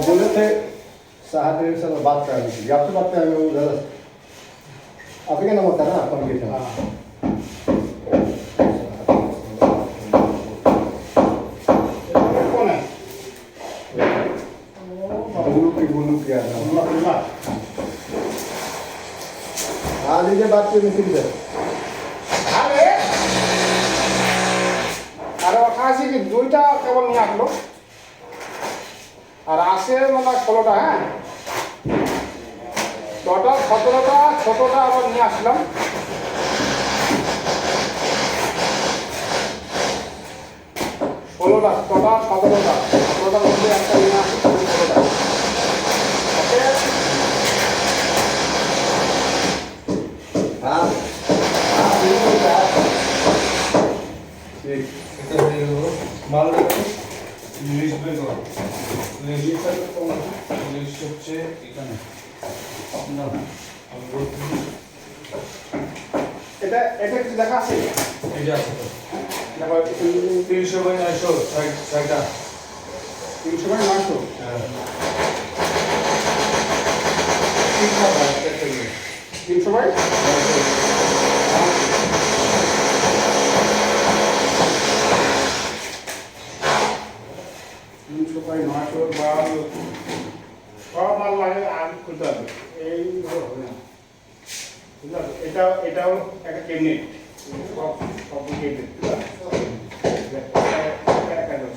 बोले थे साहब से बात करनी थी, आपसे बात करने में उधर आप ही का नंबर था ना कंप्लीट था। कौन है? बोलू क्या ना? हाँ लीजिए बात की मिसिंग सर। अरे अरे खासी की दुईटा केवल नहीं आखलो আর আসে মানে 16টা হ্যাঁ টোটাল 17টা ছোটটা আবার নিয়ে আসলাম ষোলোটা টোটাল 17টার মধ্যে একটা নিয়ে আসি 16টা ওকে हाँ हाँ बिल्कुल ठीक মাল দেখো ইংলিশ বের করো ইংলিশ হচ্ছে এখানে না এটা এটা কিছু দেখা আছে এই যে আছে তো দেখো 300 বাই 900 সাইডটা 300 বাই 900 হ্যাঁ 300 বাই 300 বাই 900 বা সব মাল লাগে আগে খুলতে হবে এই হবে না বুঝলা এটা এটাও একটা কেবিনেট সব সব কেবিনেট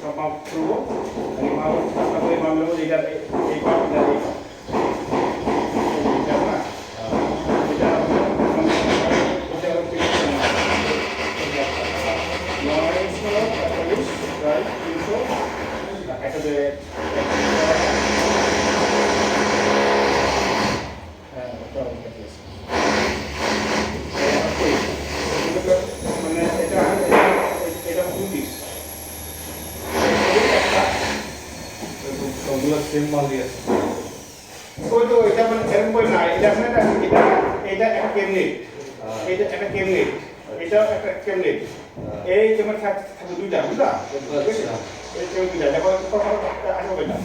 সব মাল খুলবো এই মাল তারপরে মাল নেবো এইটা এই পার্ট এটা এইটা না এটা সবগুলো সেম মালই আছে ওই তো এটা মানে এরকম করে না এটা মানে এটা এটা একটা কেবিনেট এটা একটা কেবিনেট এটাও একটা কেবিনেট এই তোমার থাকে দুইটা বুঝলা এই কেবিনেট দেখো কত আসবে না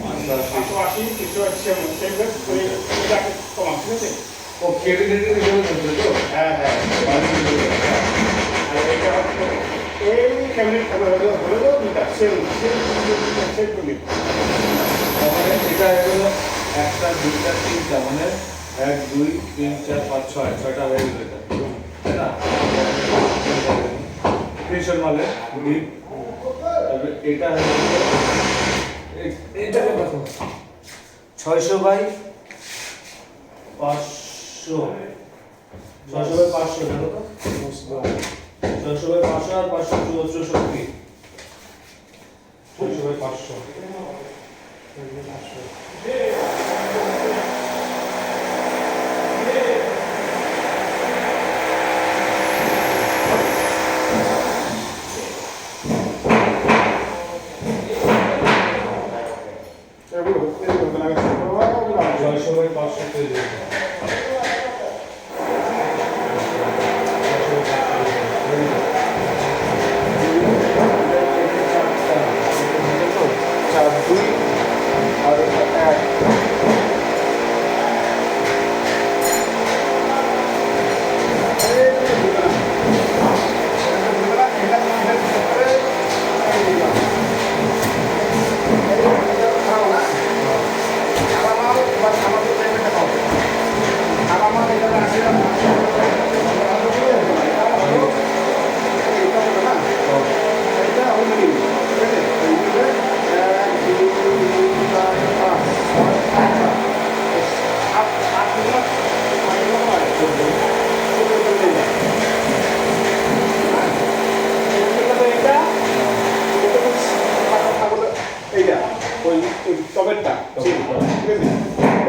180 380 সেম এটা কম ঠিক আছে ও ক্যাবিনেটের ভিতরে থাকবে তো হ্যাঁ হ্যাঁ আর এটা এই কেবিনেট হলো দুইটা সেম কেবিনেট মানে এটা হলো একটা দুইটা তিনটা মানে 1 2 3 4 5 6 ছয়টা হয়ে গেল এটা তাই না প্রেশার মালে ডিপ তবে এটা হলো এটা কত 600 বাই 500 600 বাই 500 জানো তো 600 বাই 500 আর 564 600 বাই 500 600 বাই 500 তৈরি হবে টবেরটা ঠিক আছে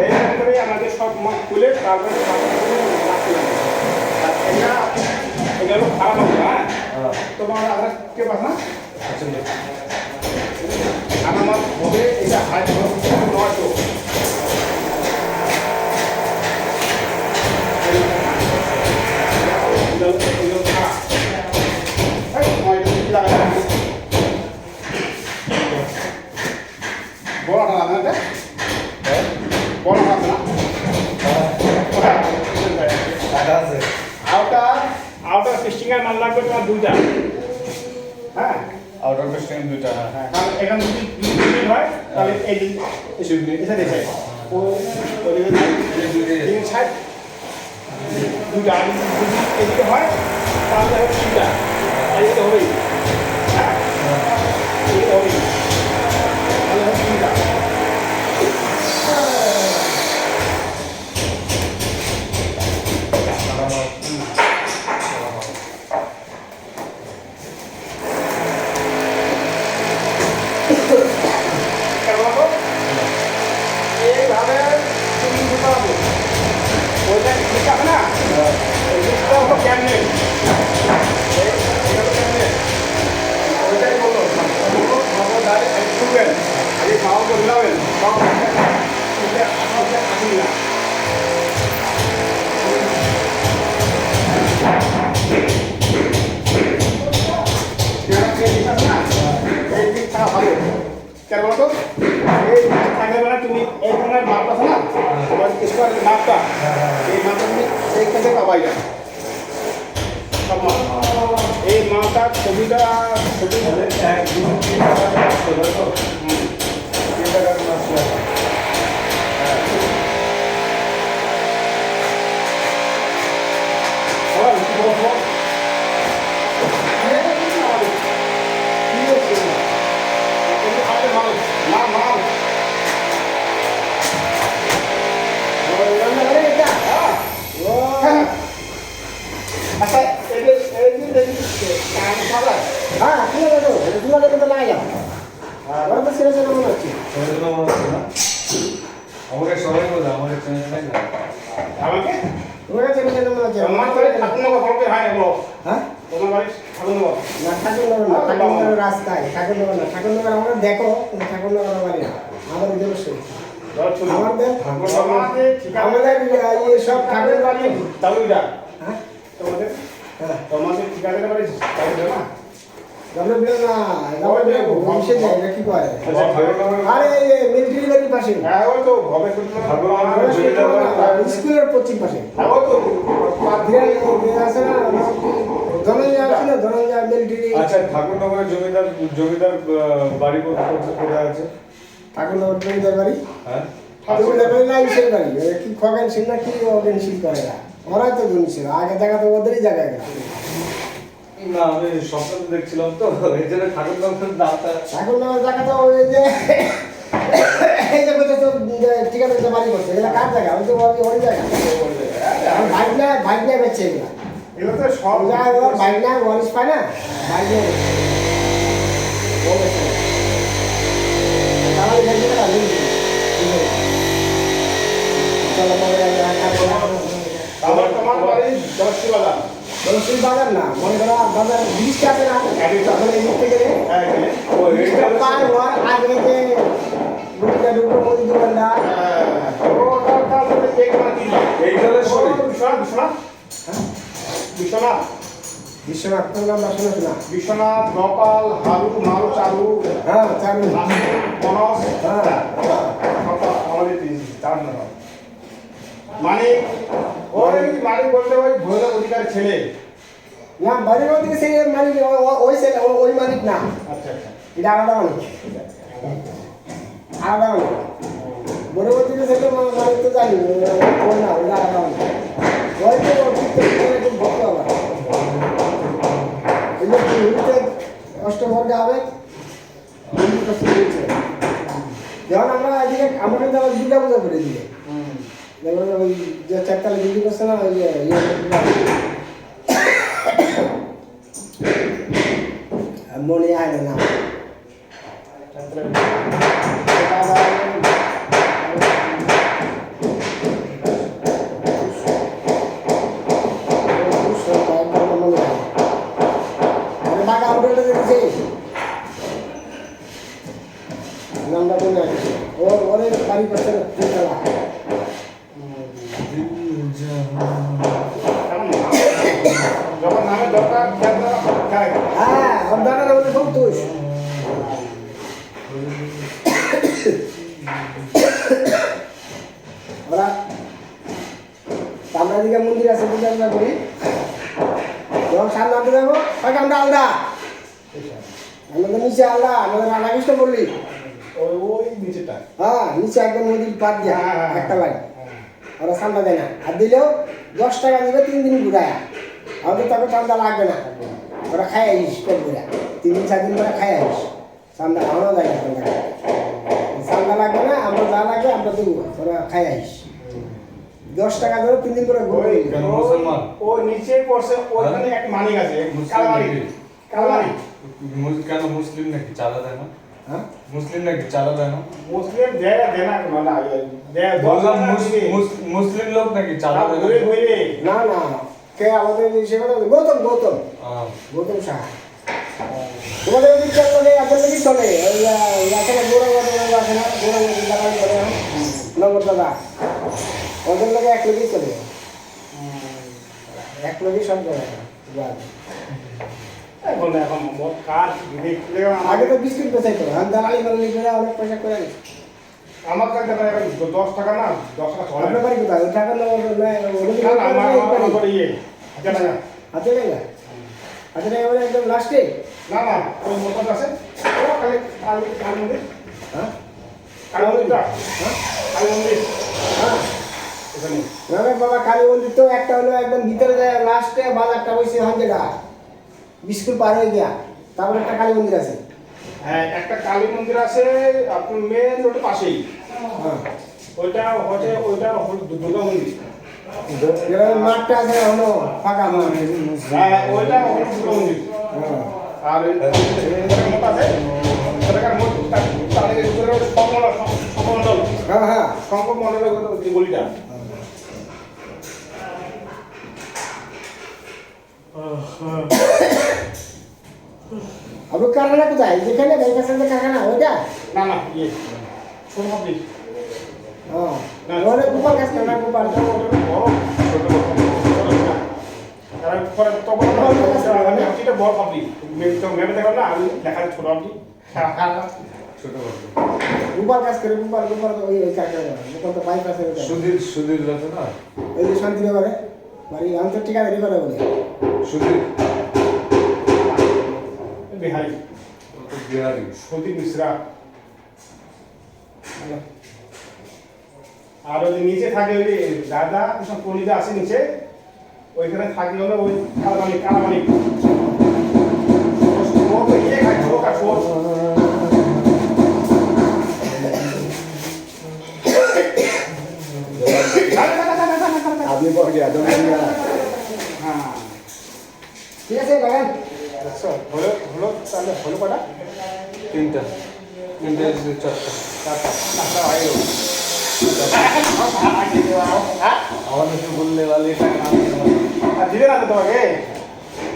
এইভাবে আমাদের সব খুলে তারপরে এটা এটা হলো খারাপ হবে হ্যাঁ তোমার আধার কে পাস না আমার হবে এটা হাই 900 আউটার ফিস্টিং এর মাল লাগবে তোমার দুইটা। হ্যাঁ, আউটার পেস্টিং দুইটা, হ্যাঁ। হ্যাঁ, কারণ এখানে যদি হয় তাহলে এই যে এটা দেখে তিন সাইড দুইটা, আর যদি এদিকে হয় তাহলে হবে তিনটা, এদিকে হবেই। হ্যাঁ, এদিকে হবেই, তাহলে হবে তিনটা। এইভাবে তুমি ঢুকাবো, ওইটা ঢুকাবে না, ওই দিকটা হলো ক্যাবিনেট, ওইটাই বলো ঢুকবেন, এই মাউকে ঢুকাবেন, আসুন না। এই দিকটা ভালো কেন বলো তো, এই থাকলে মানে তুমি এই ধরনের মাপ আছে না, তোমার স্কোয়ারের মাপটা, এই মাপটা তুমি এইখান থেকে পাবাই না। এই মাপটা ছবিটা হলে 1 2 3 4 5 6 তো 3 টাকার মাছ লাগে। হ্যাঁ, ঠিক আছে তো, এটা দুটো দেখে তো লাগে যাও। ওরা তো ছেড়ে ছেড়ে মনে হচ্ছে। ছেলেগুলো মনে হচ্ছে না? আমাকে সবাই বলে, আমাকে চেনে চেনে না। আমাকে ওরা ছেড়ে ছেড়ে মনে হচ্ছে। আমার বাড়ি ঠাকুরনগর ফলকে হয় না বলো, হ্যাঁ? তোমার বাড়ি ঠাকুরনগর। না, ঠাকুরনগর না, ঠাকুরনগর রাস্তায়, ঠাকুরনগর না, ঠাকুরনগর আমরা দেখো, কিন্তু ঠাকুরনগর বাড়ি না, আমাদের নিজস্ব। আমাদের আমাদের সব ঠাকুর বাড়ি তালুইটা, হ্যাঁ তোমাদের হ্যাঁ তোমাদের ঠিকাদার বাড়ি তালুইটা না? ডব্লিউ না ডব্লিউ বংশে যায় এটা কি করে আচ্ছা, ঠাকুরনগর আরে মিলিটারি বাড়ির পাশে হ্যাঁ, ওই তো ভবে স্কুলের পশ্চিম পাশে ওই তো আছে না ধনঞ্জয় ছিল ধনঞ্জয় মিলিটারি আচ্ছা, ঠাকুরনগরের জমিদার বাড়ি কোথায় আছে? ঠাকুরনগর জমিদার বাড়ি হ্যাঁ, জমিদার বাড়ি না ইসের বাড়ি কি খগেন সিং না কি অগেন সিং করে না ওরাই তো ধনী ছিল আগে জায়গা তো ওদেরই জায়গায় গেল না আমি স্বপ্ন দেখছিলাম তো এই জন্য ঠাকুরনগরের নামটা। ঠাকুরনগর জায়গা তো ওই যে এই যে বলতে তো ঠিক আছে তো বাড়ি করছে এগুলা কার জায়গা ওই তো ওই জায়গা বাইক নিয়ে বেচছে এগুলা এগুলো তো সব বাইক না ওয়ারিশ পায় না বাইক নিয়ে তোমার বাড়ি দশটি বাজার দশটি বাজার না মনে করো বাজার ব্রিজটা আছে না তখন এই দিক থেকে ব্রিজটা পার হওয়ার আগে যে গুটিটা ঢুকবো মোদি দোকানদার এইখানে সরি বিশ্বনাথ বিশ্বনাথ তোর নামটা শুনেছ না বিশ্বনাথ গোপাল হারু মারু চারু হ্যাঁ চালু মনস হ্যাঁ আমাদের চার নাম মানিক ওই মানিক বলতে ওই ভৈরব অধিকার ছেলে। না বাড়ির মধ্যে সেই মালিক ওই ছেলে ওই মালিক না আচ্ছা আচ্ছা এটা আলাদা মালিক আলাদা মালিক বড় বড় থেকে ছেলে মালিক তো জানি ওই না ওটা আলাদা মালিক ওই তো খুব ভক্ত আবার হিন্দুতে অষ্টবর্গে হবে যখন আমরা এদিকে আমরা কিন্তু আবার দুর্গা পূজা করে দিলে যেমন ওই যে চারতলা বিল্ডিং করছে না ওই মনে হয় না বাঘা হোটেলটা দেখেছি নামটা মনে আছে ওর বাড়ি করছে তিনতলা যখন নামে দরকার হ্যাঁ ওর দাদার মধ্যে সন্তোষ ওরা আমরা দিকে মন্দির আছে পূজা করি সামনে আনতে যাবো ওকে আমরা আলাদা আমাদের নিচে আলাদা আমাদের রাধাকৃষ্ণ বললি ওই নিচেটা হ্যাঁ নিচে একদম নদীর পাড় দিয়া হ্যাঁ। একটা লাইন ওরা চান্দা দেয় না আর দিলেও 10 টাকা দিবে 3 দিন ঘুরায় আমাদের তবে চান্দা লাগবে না ওরা খাই আইস কম করে 3 দিন 4 দিন করে খাই আইস চান্দা খাওয়ানো যায় না চান্দা লাগবে না আমরা যা লাগবে আমরা দেবো ওরা খাই আইস 10 টাকা ধরে 3 দিন করে ঘুরে কেন মুসলমান? ও নিচে পড়ছে ওইখানে একটা মালিক আছে কালমারি কালমারি কেন মুসলিম নাকি চাঁদা দেয় না? হ্যাঁ মুসলিম নাকি চাঁদা দেয় না? মুসলিম দেয় দেনা না দেয় বললাম মুসলিম লোক নাকি চাঁদা দেয় ঘুরে না? ঘুরে না না কে আমাদের সে কথা গৌতম গৌতম হ্যাঁ। গৌতম সাহা তোমাদের ওদিক চলে আপনাদের কি চলে ওই রাস্তাটা গোড়া আছে না গোড়া দাঁড়ানো করে নম্বর দাদা ওদের লোকে এক লোকই চলে এক লোকই সব করে এখন এখন কার আগে তো বিস্কুট বেচাইতো আমি দালালি মালালি করে অনেক পয়সা করে আনিস আমার কাছে 10 টাকা না 10 টাকা চলে আপনার বাড়ি কোথায় ওই টাকা না আমার করে ইয়ে হাজার টাকা হাতে টাকা হাতে টাকা মানে একদম লাস্টে না না ওই মোটর আছে ও কালী কালী কালী মন্দির হ্যাঁ কালী মন্দিরটা হ্যাঁ কালী মন্দির হ্যাঁ এখানে না বাবা কালী মন্দির তো একটা হলো একদম ভিতরে যায় লাস্টে বাজারটা বসে হাজারা বিস্কুট পার হয়ে গিয়া তারপর একটা কালী মন্দির আছে হ্যাঁ একটা কালী মন্দির আছে আপনার মেন রোডের পাশেই হ্যাঁ ওইটা হচ্ছে ওইটা দুর্গা মন্দির এবার মাঠটা আছে হলো ফাঁকা মাঠ হ্যাঁ ওইটা হলো দুর্গা মন্দির হ্যাঁ আর মোট আছে সেটাকার মোট তার আগে উপরে সম্পমণ্ডল হ্যাঁ হ্যাঁ সম্পমণ্ডলের যে গলিটা আপনার কারখানা কোথায় যেখানে ব্যাংকের সাথে কারখানা ওইটা না না ইয়ে ছোট ভাবলি হ্যাঁ ওখানে গোপাল গাছ না গোপাল বড় ভাবলি মেমে দেখো না আমি দেখা ছোট ভাবলি ছোট কথা। গোপাল গাছ করে গোপাল গোপাল ওই ওই কারখানা গোপাল তো বাইক আছে সুধীর আছে না? ওই যে শান্তিনগরে বাড়ি আমি তো ঠিকাদারি করে বলে সুধীর বিহারি ও তো বিহারি। সন্দীপ মিশ্রা আর ওই যে নিচে থাকে ওই দাদা সব কলিদা আছে নিচে ওইখানে থাকে হলো ওই কালামানি কালামানি ও তো ইয়ে খায় ছোট আর ছোট আপনি পর গিয়া হ্যাঁ ঠিক আছে লাগান আচ্ছা হলো হলো তাহলে হলো কটা তিনটা চারটা। নাস্তা হয়ে গেল আমাদের তো বললে वाले টাকা না আর দিবে না তো তোমাকে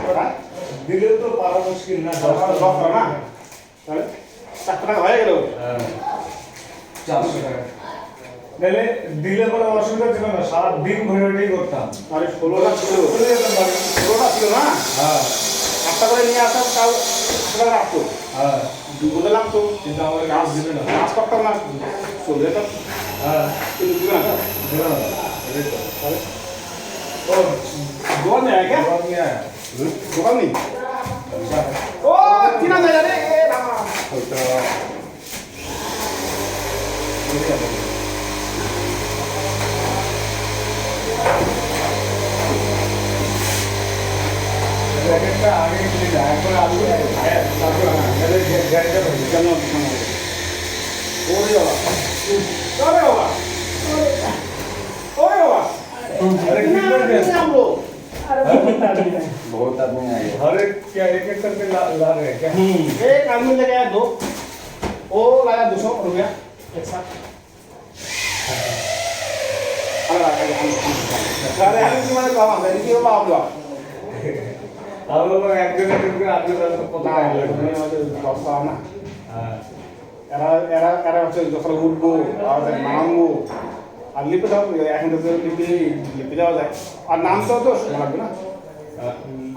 কটা দিলে তো পারা মুশকিল না। 10 টাকা না তাহলে 4 টাকা হয়ে গেল হ্যাঁ 400 টাকা নাহলে দিলে কোনো অসুবিধা ছিল না, সারা দিন ঘুরে ঘুরেই করতাম। আরে 16টা ছিল 16টা ছিল না হ্যাঁ একটা করে নিয়ে আসতাম তাও টাকা রাখতো হ্যাঁ বললাম তো কিন্তু আমাদের কাজ দিবে না। কাজ করতাম না চলে যেতাম হ্যাঁ কিন্তু দিবে না দিবে না, এটাই তো। ও দোকান নেই क्या দোকান নিয়ে আয়। দোকান নেই ও 3000 রে এ বাবা ওইটা জ্যাকেটটা আগে কিনে যায়, এখন আলু তারপর জ্যাকেটটা ভেঙে কেন ওরে বাবা ওরে বাবা ওরে বাবা अरे कितना नहीं हम लोग बहुत आदमी आए हर एक क्या एक एक करके ला रहे हैं क्या? एक आदमी लेके आया 2 वो लाया 200 रुपया एक साथ अरे हम तुम्हारे बाबा मेरी की बाबा हम लोग एक जगह करके आगे चल तो पता ना नहीं मैं लगता। मुझे दोस्त ना हाँ এরা হচ্ছে যখন উঠবো আর নামবো আর লিপে দাও এখন তো লিপে দেওয়া যায় আর নামটাও তো সময় লাগবে না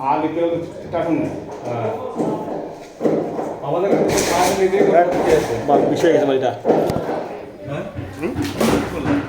আর লিপে দেওয়া তো টাকুন না हाँ আমাদের কাছে কাজ নিজে করতে আছে। বিষয় গেছে বাড়িটা হ্যাঁ